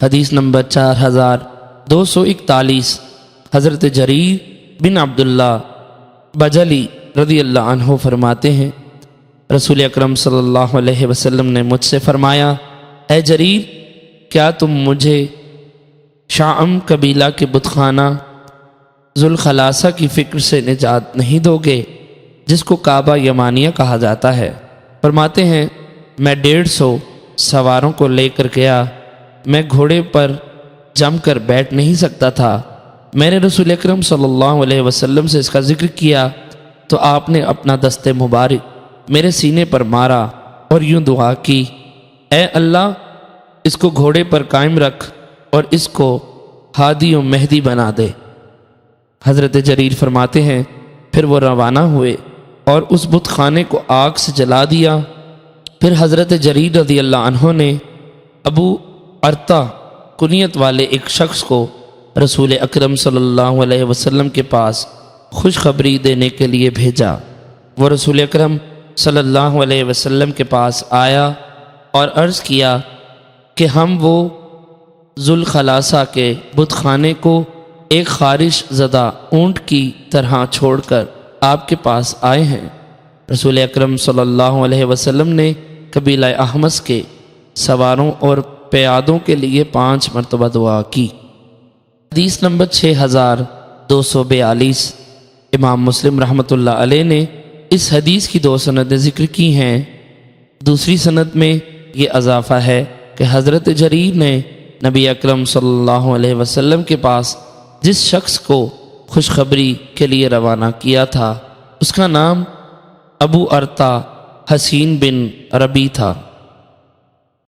حدیث نمبر 4241۔ حضرت جریر بن عبداللہ بجلی رضی اللہ عنہ فرماتے ہیں، رسول اکرم صلی اللہ علیہ وسلم نے مجھ سے فرمایا، اے جریر، کیا تم مجھے شعم قبیلہ کے بت خانہ ذوالخلاصہ کی فکر سے نجات نہیں دو گے، جس کو کعبہ یمانیہ کہا جاتا ہے؟ فرماتے ہیں، میں 150 سواروں کو لے کر گیا، میں گھوڑے پر جم کر بیٹھ نہیں سکتا تھا۔ میں نے رسول اکرم صلی اللہ علیہ وسلم سے اس کا ذکر کیا تو آپ نے اپنا دست مبارک میرے سینے پر مارا اور یوں دعا کی، اے اللہ، اس کو گھوڑے پر قائم رکھ اور اس کو ہادی و مہدی بنا دے۔ حضرت جریر فرماتے ہیں، پھر وہ روانہ ہوئے اور اس بت خانے کو آگ سے جلا دیا۔ پھر حضرت جریر رضی اللہ عنہ نے ابو ارطا کنیت والے ایک شخص کو رسول اکرم صلی اللہ علیہ وسلم کے پاس خوشخبری دینے کے لیے بھیجا۔ وہ رسول اکرم صلی اللہ علیہ وسلم کے پاس آیا اور عرض کیا کہ ہم وہ ذوالخلاصہ کے بت خانے کو ایک خارش زدہ اونٹ کی طرح چھوڑ کر آپ کے پاس آئے ہیں۔ رسول اکرم صلی اللہ علیہ وسلم نے قبیلہ احمس کے سواروں اور پیادوں کے لیے 5 مرتبہ دعا کی۔ حدیث نمبر 6242۔ امام مسلم رحمۃ اللہ علیہ نے اس حدیث کی 2 سندیں ذکر کی ہیں۔ دوسری سند میں یہ اضافہ ہے کہ حضرت جریر نے نبی اکرم صلی اللہ علیہ وسلم کے پاس جس شخص کو خوشخبری کے لیے روانہ کیا تھا اس کا نام ابو ارطا حسین بن ربی تھا۔